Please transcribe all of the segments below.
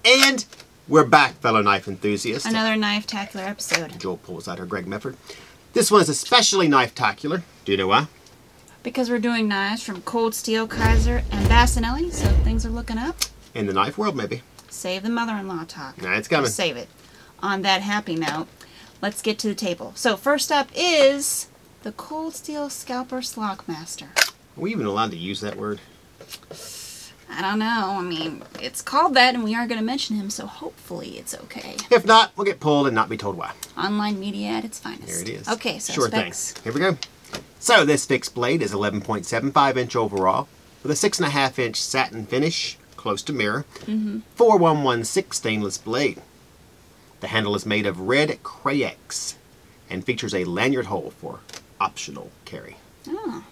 And we're back, fellow knife enthusiasts. Another knife-tacular episode. Joel pulls out her Greg Mefford. This one is especially knife-tacular. Do you know why? Because we're doing knives from Cold Steel, Kizer, and Bastinelli, so things are looking up. In the knife world, maybe. Save the mother-in-law talk. Nah, it's coming. Just save it. On that happy note, let's get to the table. So first up is the Cold Steel Scalper Slock Master. Are we even allowed to use that word? I don't know. I mean, it's called that, and we are going to mention him, so hopefully it's okay. If not, we'll get pulled and not be told why. Online media at its finest. Here it is. Okay, so sure specs. Thing. Here we go. So this fixed blade is 11.75 inch overall with a 6.5 inch satin finish, close to mirror, 4116 stainless blade. The handle is made of red Crayex and features a lanyard hole for optional carry. Oh.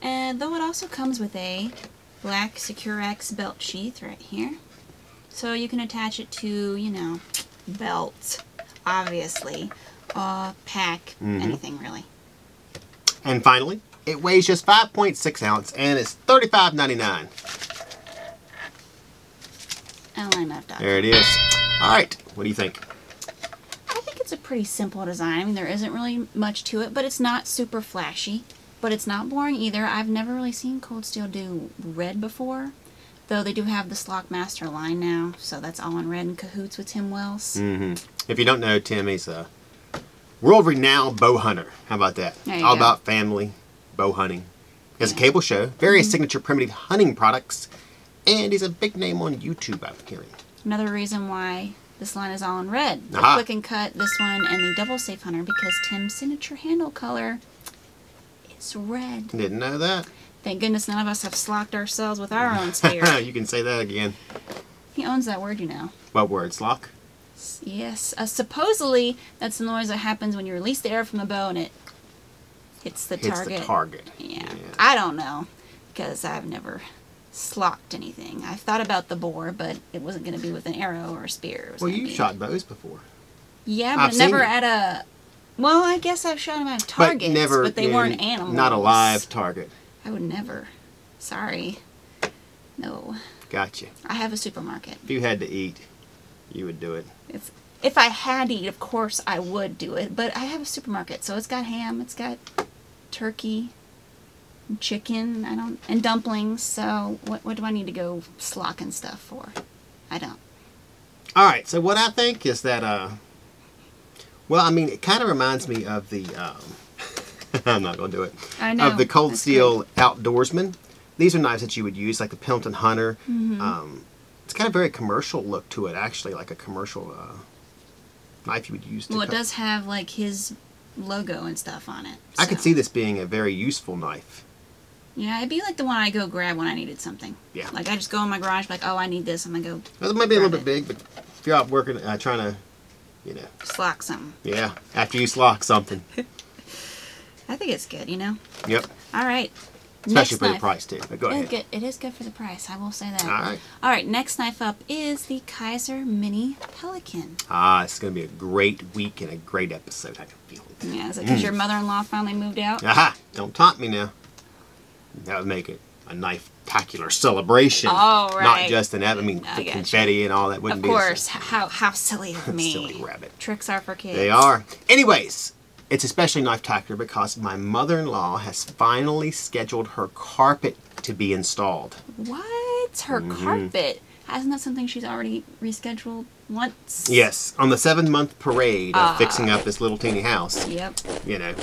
And though it also comes with a black Securex belt sheath right here. So you can attach it to, you know, belt, obviously, pack, anything really. And finally, it weighs just 5.6 ounce and it's $35.99. AtlanticKnife.com. There it is. Alright, what do you think? I think it's a pretty simple design. I mean, there isn't really much to it, but it's not super flashy. But it's not boring either. I've never really seen Cold Steel do red before. Though they do have the Slock Master line now, so that's all in red in cahoots with Tim Wells. If you don't know Tim, he's a world-renowned bow hunter. How about that? All about family, bow hunting. He has a cable show, various signature primitive hunting products, and he's a big name on YouTube, I'm hearing. Another reason why this line is all in red. The Aha. Quick and Cut, this one, and the Double Safe Hunter, because Tim's signature handle color is red. Didn't know that. Thank goodness none of us have slocked ourselves with our own spear. You can say that again. He owns that word, you know. What word? Slock? Yes. Supposedly, that's the noise that happens when you release the air from the bow and it hits the target. Hits the target. Yeah. I don't know, because I've never slocked anything. I've thought about the bore, but it wasn't going to be with an arrow or a spear. It was Well, gonna you've be... shot bows before. Yeah, I've but never seen you. at a... Well, I guess I've shot them at targets, but, never, but they weren't animals. Not a live target. I would never. Sorry. No. Gotcha. I have a supermarket. If you had to eat, you would do it. If I had to eat, of course I would do it, but I have a supermarket, so it's got ham, it's got turkey, and chicken, and dumplings, so what do I need to go slocking stuff for? I don't. Alright, so what I think is that, well, I mean, it kind of reminds me of the, I'm not going to do it, I know. of the Cold That's Steel good. Outdoorsman. These are knives that you would use, like the Pendleton Hunter. It's got a very commercial look to it, actually, like a commercial knife you would use to Well, it cut. does have, like, his logo and stuff on it. I could see this being a very useful knife. Yeah, it'd be like the one I go grab when I needed something. Yeah. Like, I just go in my garage, like, oh, I need this, I'm going to go Well, it might be a little grab bit big, but if you're out working, trying to, you know. slock something. Yeah, after you slock something. I think it's good, you know? Yep. All right. Especially Next for the knife. price, too. But go ahead. It is good for the price, I will say that. All right. All right, next knife up is the Kizer Mini Pelican. Ah, it's going to be a great week and a great episode. I can feel it. Yeah, is it because your mother-in-law finally moved out? Aha! Don't taunt me now. That would make it a knife-tacular celebration. Oh, right. Not just an I mean, I the gotcha. confetti and all that wouldn't Of be course. How silly of me. silly rabbit. Tricks are for kids. They are. Anyways, it's especially knife-tacular because my mother-in-law has finally scheduled her carpet to be installed. What? Her carpet? Isn't that something she's already rescheduled once? Yes, on the 7-month parade of fixing up this little teeny house. Yep. You know,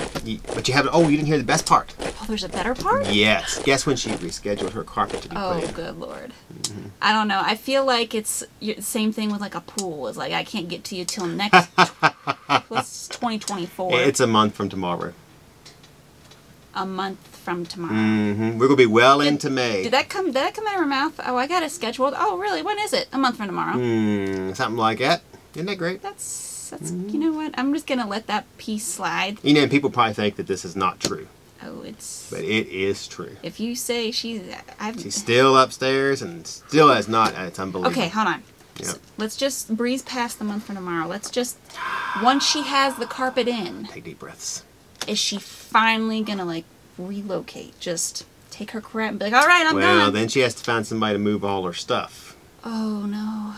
but you haven't. Oh, you didn't hear the best part. Oh, there's a better part? Yes. Guess when she rescheduled her carpet to be put Oh, in? good Lord. I don't know. I feel like it's the same thing with like a pool. It's like I can't get to you till next, what's 2024? It's a month from tomorrow. A month from tomorrow. We're gonna be well into May. Did that come out of her mouth? Oh, I got it scheduled. Oh, really? When is it? A month from tomorrow. Something like that. Isn't that great? That's you know what? I'm just gonna let that piece slide. You know, people probably think that this is not true, Oh, it's. but it is true. If you say she's Still upstairs and still has not. It's unbelievable. Okay, hold on. Yep. So let's just breeze past the month from tomorrow. Let's just once she has the carpet in, Take deep breaths. is she finally gonna like relocate? Just take her crap and be like, all right, I'm Well, done. then she has to find somebody to move all her stuff. Oh no.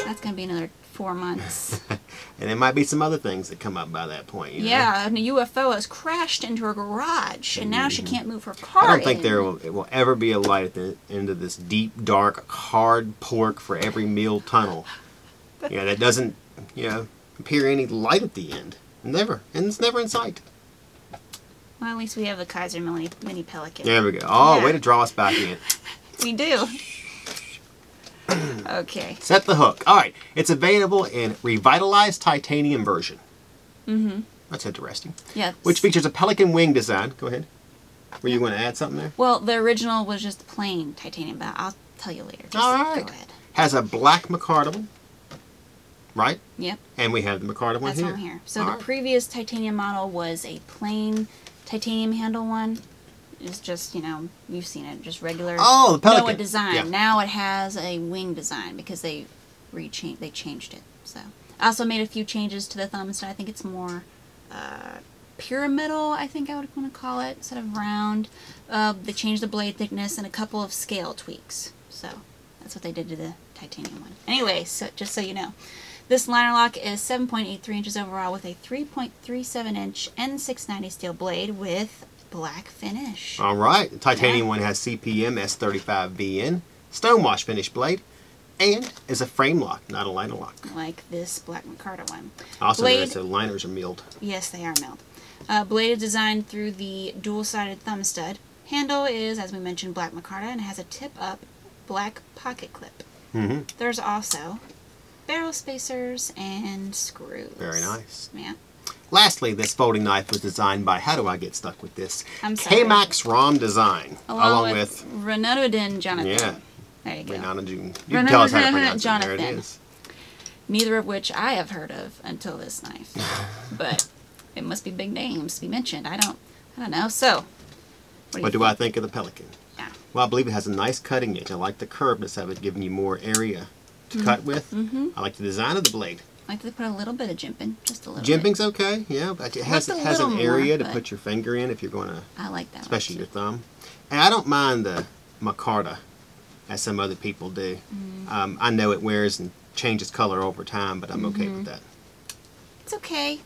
That's going to be another 4 months. And there might be some other things that come up by that point. You know? Yeah, and a UFO has crashed into her garage, and now she can't move her car. I don't think it will ever be a light at the end of this deep, dark, hard pork for every meal tunnel. That doesn't, appear any light at the end. Never. And it's never in sight. Well, at least we have the Kizer mini Pelican. There we go. Oh, way to draw us back in. We do. Okay. Set the hook. All right. It's available in revitalized titanium version. Mm-hmm. That's interesting. Yeah. Which features a Pelican wing design. Go ahead. Were you going to add something there? Well, the original was just plain titanium, but I'll tell you later. Just all right. Go ahead. Has a black micarta one. Right? Yep. And we have the micarta one here. That's on here. So the previous titanium model was a plain titanium handle one. It's just, you've seen it, just regular the Pelican. Noah design. Yeah. Now it has a wing design because they changed it. So I also made a few changes to the thumb instead. I think it's more pyramidal, I think I would want to call it, instead of round. They changed the blade thickness and a couple of scale tweaks. So that's what they did to the titanium one. Anyway, so just so you know. This liner lock is 7.83 inches overall with a 3.37 inch N690 steel blade with black finish. All right. The titanium one has CPM S35VN, stonewash finish blade, and is a frame lock, not a liner lock. Like this black micarta one. Also, notice the liners are milled. Yes, they are milled. Blade is designed through the dual-sided thumb stud. Handle is, as we mentioned, black micarta and has a tip-up black pocket clip. Mm-hmm. There's also barrel spacers and screws. Very nice. Yeah. Lastly, this folding knife was designed by, how do I get stuck with this? I'm sorry. K-Max ROM Design. Along with Renatodin Jonathan. Yeah. There you go. Renatodin. You can tell us how to pronounce it. There it is. Neither of which I have heard of until this knife. But it must be big names to be mentioned. I don't know. So, what do I think of the Pelican? Yeah. Well, I believe it has a nice cutting edge. I like the curvedness of it, giving you more area to cut with. Mm-hmm. I like the design of the blade. I like to put a little bit of jimping, just a little Jimping's bit. Okay, yeah, but it has an area to put your finger in if you're going to. I like that. Especially your thumb. And I don't mind the micarta, as some other people do. Mm. I know it wears and changes color over time, but I'm okay with that. It's okay.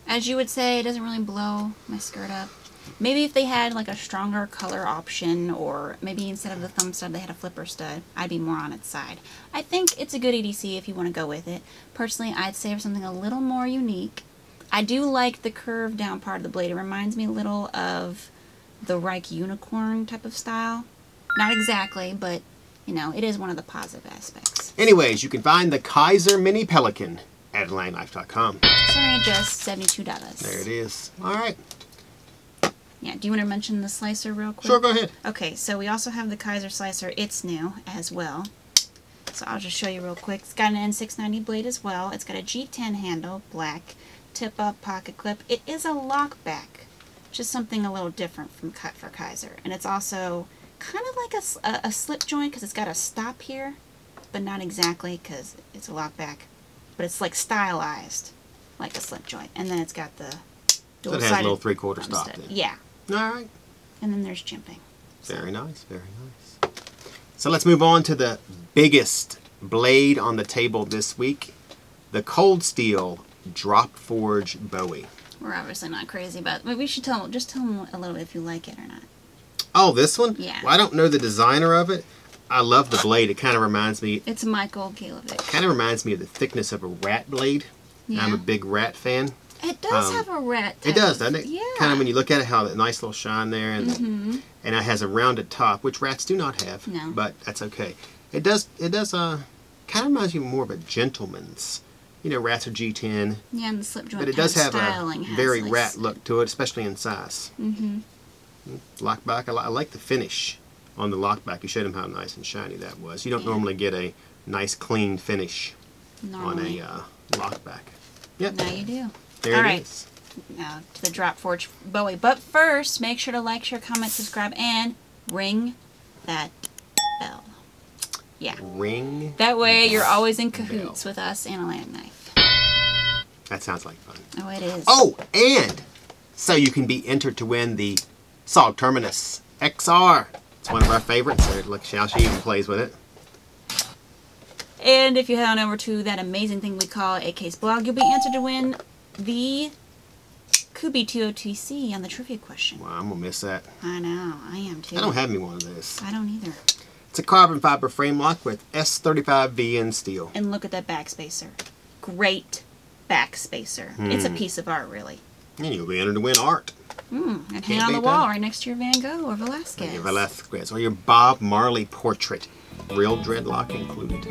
As you would say, it doesn't really blow my skirt up. Maybe if they had like a stronger color option, or maybe instead of the thumb stud they had a flipper stud, I'd be more on its side. I think it's a good EDC if you want to go with it. Personally, I'd say for something a little more unique. I do like the curved down part of the blade. It reminds me a little of the Reich unicorn type of style. Not exactly, but it is one of the positive aspects. Anyways, you can find the Kizer Mini Pelican at AtlanticKnife.com. Sorry, just $72. There it is. All right. Yeah, do you want to mention the slicer real quick? Sure, go ahead. Okay, so we also have the Kizer Slicer. It's new as well. So I'll just show you real quick. It's got an N690 blade as well. It's got a G10 handle, black, tip-up pocket clip. It is a lock back, just something a little different from cut for Kizer. And it's also kind of like a slip joint because it's got a stop here, but not exactly because it's a lock back. But it's like stylized like a slip joint. And then it's got the dual-sided. So it has a little 3/4 stop then. Yeah. All right. And then there's jimping. Very nice, very nice. So let's move on to the biggest blade on the table this week, the Cold Steel Drop Forge Bowie. We're obviously not crazy about it. Maybe we should tell them a little bit if you like it or not. Oh, this one? Yeah. Well, I don't know the designer of it. I love the blade. It kind of reminds me... It's Michael Galovic. Kind of reminds me of the thickness of a rat blade. Yeah. I'm a big rat fan. It does have a rat type. It does, doesn't it? Yeah. Kind of when you look at it, how that nice little shine there, and and it has a rounded top, which rats do not have. No. But that's okay. It does. Kind of reminds me more of a gentleman's. Rats are G10. Yeah, and the slip joint. But it does have a very like rat look to it, especially in size. Lockback. I like the finish on the lockback. You showed him how nice and shiny that was. You don't normally get a nice clean finish on a lockback. Yep. Now you do. There it is. Now to the Drop Forge Bowie. But first, make sure to like, share, comment, subscribe, and ring that bell. Yeah. Ring. That way you're always in cahoots with us and AtlanticKnife. That sounds like fun. Oh, it is. Oh, and so you can be entered to win the SOG Terminus XR. It's one of our favorites. Look how she even plays with it. And if you head on over to that amazing thing we call AK's blog, you'll be entered to win the Kubi TOTC on the trivia question. Wow, I'm going to miss that. I know, I am too. I don't have me one of this. I don't either. It's a carbon fiber frame lock with S35VN steel. And look at that backspacer. Great backspacer. It's a piece of art, really. And you'll be entered to win art. And hang on the wall right next to your Van Gogh or Velasquez. Your Velasquez or your Bob Marley portrait. Real dreadlock included.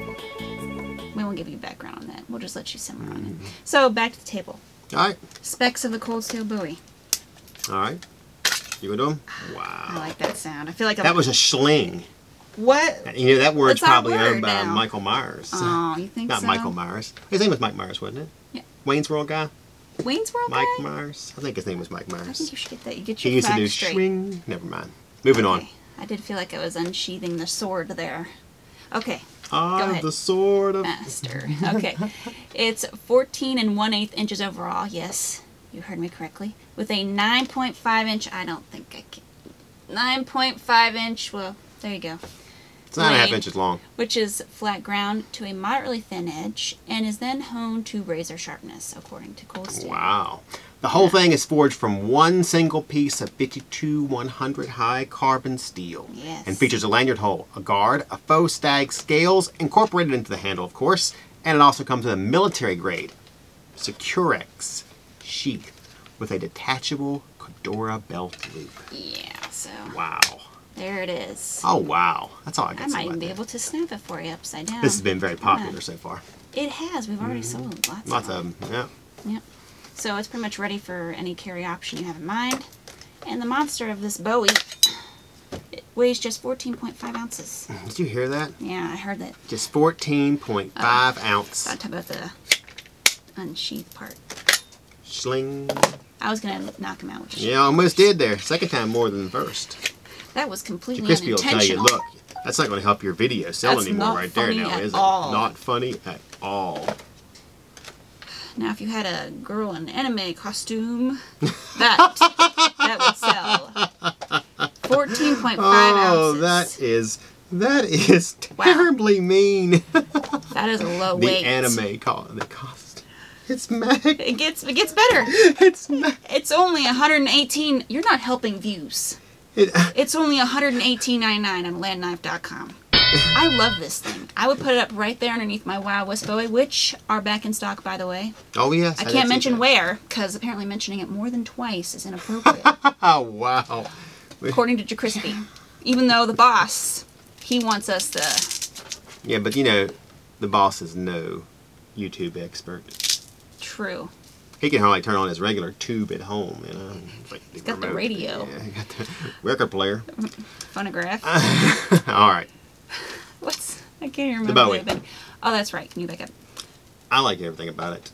We won't give you background on that. We'll just let you simmer on it. So, back to the table. All right. Specs of the cold steel Bowie. All right. You gonna do them? Wow. I like that sound. I feel like that was a schling. What? You know, that word's That's probably our word owned by now. Michael Myers. Oh, you think Not so? Michael Myers. His name was Mike Myers, wasn't it? Yeah. Wayne's World guy? Wayne's World Mike guy? Myers? I think his name was Mike I Myers. think you should get that. You get He your used to do facts straight. swing. Never mind. Moving on. I did feel like I was unsheathing the sword there. Okay. Go Ah, ahead. the sword of... Master. Okay. It's 14 1/8 inches overall. Yes, you heard me correctly. With a 9.5 inch, I don't think I can. 9.5 inch, well, there you go. It's 9.5 blade, inches long. which is flat ground to a moderately thin edge and is then honed to razor sharpness, according to Cold Steel. Wow. The whole thing is forged from one single piece of 52-100 high carbon steel. Yes. And features a lanyard hole, a guard, a faux stag scales incorporated into the handle, of course, and it also comes with a military grade Securex sheath with a detachable Cordura belt loop. Yeah, so Wow. there it is. Oh, wow. That's all I I can say might even about be that. able to snap it for you upside down. This has been very popular so far. It has. We've already sold Lots of them, yeah. Yep. So it's pretty much ready for any carry option you have in mind. And the monster of this Bowie, it weighs just 14.5 ounces. Did you hear that? Yeah, I heard that. Just 14.5 ounce. I'll talk about the unsheath part. Sling. I was going to knock him out with the sheath. Yeah, almost did there. Second time more than the first. That was completely Crispy will tell you, unintentional. look, that's not going to help your video sell That's anymore not right there funny now, at is it? all. Not funny at all. Now, if you had a girl in anime costume, that would sell. 14.5 Oh, ounces. that is terribly mean. That is a low The weight. anime cost. It's mag. It gets better. It's mag. It's only 118. You're not helping views. It's only $118.99 on landknife.com. I love this thing. I would put it up right there underneath my Wild West Bowie, which are back in stock, by the way. Oh, yes. I did can't see mention that. where, because apparently mentioning it more than twice is inappropriate, Oh, wow. according to Crispy. Even though the boss, he wants us to... Yeah, but you know, the boss is no YouTube expert. True. He can hardly turn on his regular tube at home, you know. It's like He's got the radio. Yeah, he got the record player. Phonograph. All right. I can't even remember. The Bowie. other thing. Oh, that's right. Can you back up? I like everything about it.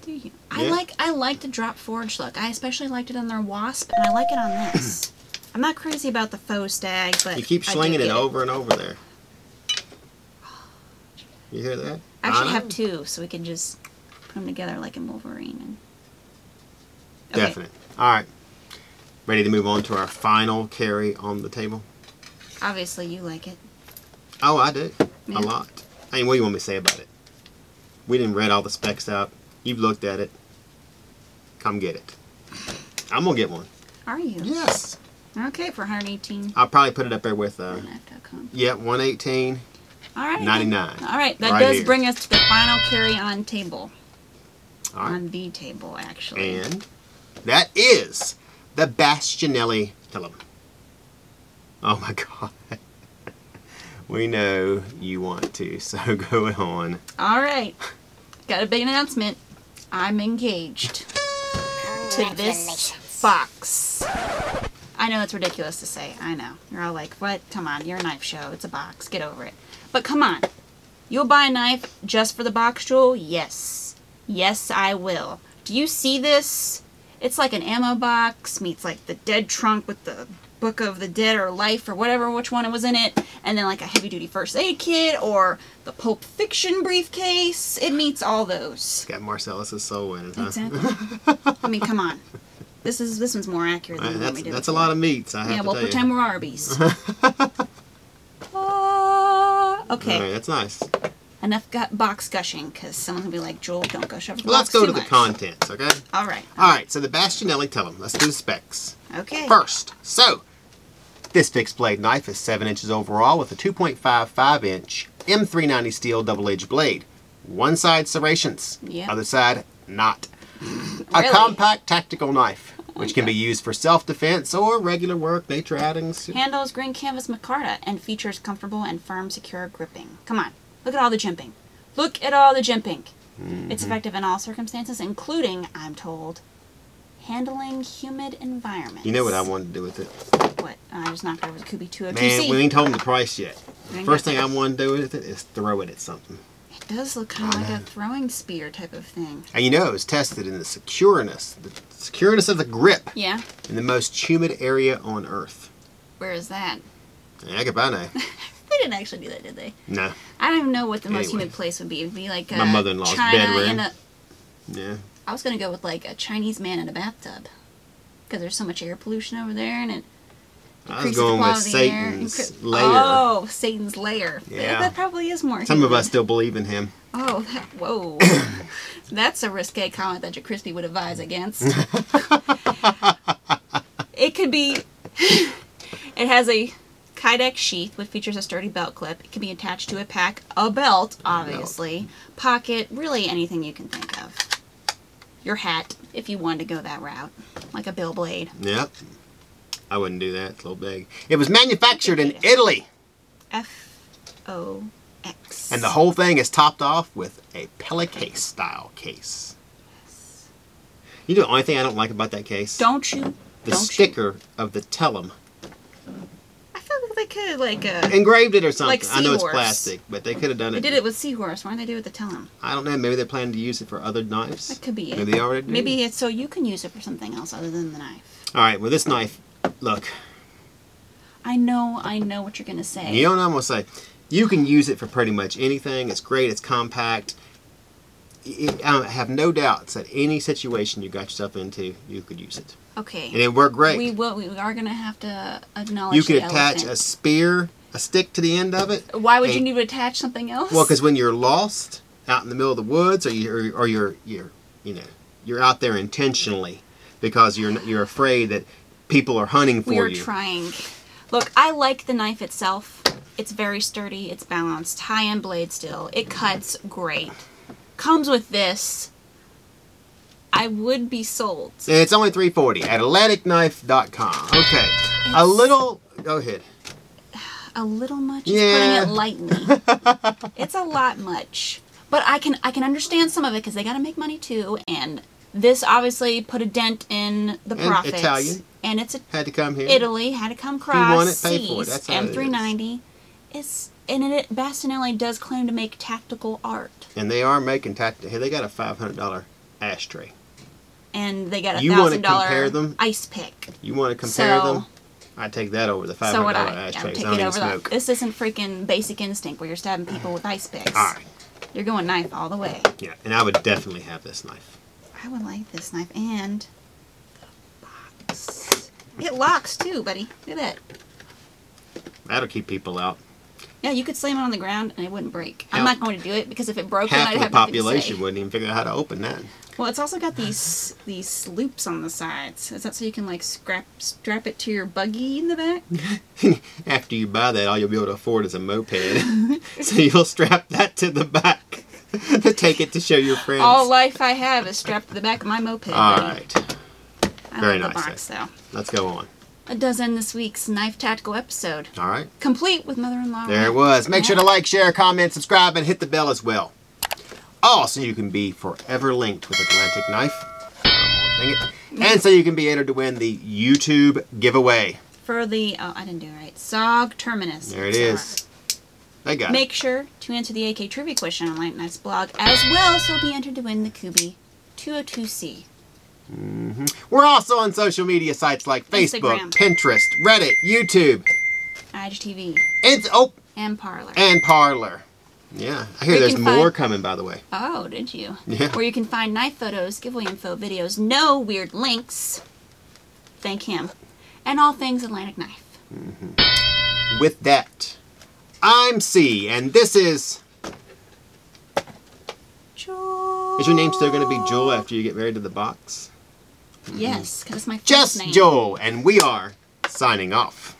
Do you? Yeah. I like the drop forge look. I especially liked it on their Wasp, and I like it on this. I'm not crazy about the faux stag, but You keep I do slinging it get over and over there. You hear that? I actually know. have two, so we can just put them together like in Wolverine. And... Okay. Definite. All right. Ready to move on to our final carry on the table? Obviously, you like it. Oh, I do. Yeah. A lot. I mean, what do you want me to say about it? We didn't read all the specs out. You've looked at it. Come get it. I'm going to get one. Are you? Yes. Okay, for 118. I'll probably put it up there with, Knife.com. yeah, 118. All right. 99. All right, that Right does here. bring us to the final carry on table. All right. On the table, actually. And that is the Bastinelli Telum. Oh my God. We know you want to, so go on. All right. Got a big announcement. I'm engaged to this box. I know it's ridiculous to say. I know. You're all like, what? Come on, you're a knife show. It's a box. Get over it. But come on. You'll buy a knife just for the box, Jewel? Yes. Yes, I will. Do you see this? It's like an ammo box meets like the dead trunk with the Book of the Dead or Life or whatever, which one it was in it, and then like a heavy duty first aid kit or the Pulp Fiction briefcase. It meets all those. It's got Marcellus' soul in it, huh? Exactly. I mean, come on. This one's more accurate than what we did. That's a lot of meats, I have Yeah, to we'll tell you. pretend we're Arby's. All Okay. right, that's nice. enough box gushing, because someone's going to be like, Jul, don't gush over the Well, box let's go too to the much. contents, okay? All right. All right, so the Bastinelli Telum. Let's do the specs. Okay. First, so this fixed blade knife is 7 inches overall with a 2.55-inch M390 steel double-edged blade. One side serrations, Yep. other side not. Really? A compact tactical knife, which can be used for self-defense or regular work, nature outings. Handles green canvas micarta and features comfortable and firm, secure gripping. Come on, look at all the jimping. Look at all the jimping. It's effective in all circumstances, including, I'm told, handling humid environments. You know what I wanted to do with it? What? I just knocked over the Kubi 202C. Man, we ain't told them the price yet. ain't First got thing I that. want to do with it is throw it at something. It does look kind of like a throwing spear type of thing. And you know it was tested in the secureness of the grip Yeah? in the most humid area on Earth. Where is that? Heck if I know. They didn't actually do that, did they? No. I don't even know what the most Anyway. humid place would be. It would be like My mother-in-law's China bedroom. in a... Yeah. I was going to go with like a Chinese man in a bathtub. Because there's so much air pollution over there, and it I was increases the going with quality of the air. Satan's lair. Oh, Satan's lair. Yeah. That probably is more Some of humid. us still believe in him. Oh, whoa. That's a risque comment that your Crispy would advise against. It could be... It has a Kydex sheath, which features a sturdy belt clip. It can be attached to a pack, a belt, obviously, pocket, really anything you can think of. Your hat, if you wanted to go that route, like a bill blade. Yep. I wouldn't do that. It's a little big. It was manufactured in Italy. F-O-X. And the whole thing is topped off with a Pelican style case. You know the only thing I don't like about that case? Don't you? The don't sticker of the Telum. I feel like they could, like, Engraved it or something. Like I know it's seahorse. plastic, but they could have done they it. did it with Seahorse. Why didn't they do it with the Telum? I don't know. Maybe they're planning to use it for other knives. That could be it. Maybe they already do. Maybe it's so you can use it for something else other than the knife. All right. Well, this knife, look. I know what you're going to say. You know what I'm going to say? You can use it for pretty much anything. It's great. It's compact. I have no doubts that any situation you got yourself into, you could use it. Okay. And it worked great. We are going to have to acknowledge You could the attach elephant. a spear, a stick to the end of it. Why would you and- need to attach something else? Well, because when you're lost out in the middle of the woods, or you're out there intentionally because you're afraid that people are hunting for we are you. trying. Look, I like the knife itself. It's very sturdy. It's balanced. High-end blade steel. It cuts great. Comes with this. I would be sold. And it's only $340 at AtlanticKnife.com. Okay, a little. Go ahead. A little much. Yeah. It's putting it lightly. It's a lot much. But I can understand some of it because they got to make money too. And this obviously put a dent in the And profits. Italian. And it's Had to come here. Italy. Had to come cross. want it, pay for it. seas, That's how it is. M390. Bastinelli does claim to make tactical art. And they are making tactical. They got a $500 ashtray. And they got a You wanna compare $1,000 them? ice pick. You want to compare So- them? I'd take that over the $500 So would I. ashtray. I'd 'cause take I don't it even over that. smoke. This isn't freaking Basic Instinct where you're stabbing people with ice picks. All right. You're going knife all the way. Yeah, and I would definitely have this knife. I would like this knife and the box. It locks too, buddy. Look at that. That'll keep people out. Yeah, you could slam it on the ground and it wouldn't break. I'm Half- not going to do it because if it broke, then Half I'd of the have nothing to population say. wouldn't even figure out how to open that. Well, it's also got these loops on the sides. Is that so you can like strap it to your buggy in the back? After you buy that, all you'll be able to afford is a moped. So you'll strap that to the back to take it to show your friends. All life I have is strapped to the back of my moped. All buddy. right. I Very love the nice, box though. Let's go on. That does end this week's Knife Tactical episode. All right. Complete with mother-in-law. There it was. Make sure to like, share, comment, subscribe, and hit the bell as well. Also, you can be forever linked with Atlantic Knife. Dang it. And so you can be entered to win the YouTube giveaway. For the, oh, I didn't do it right. SOG Terminus. There it is. They got it. Make sure to answer the AK trivia question on AtlanticKnife's blog as well, so you'll be entered to win the Kubi 202C. We're also on social media sites like Facebook, Instagram. Pinterest, Reddit, YouTube, IGTV and Parler. and Parler. Yeah, I hear You there's can more find- coming, by the way. Oh, did you? Yeah. Where you can find knife photos, giveaway info, videos, no weird links. Thank him. And all things Atlantic Knife. With that, I'm C, and this is Jul. Is your name still going to be Jul after you get married to the box? Yes, because it's my first Just name. Jul, and we are signing off.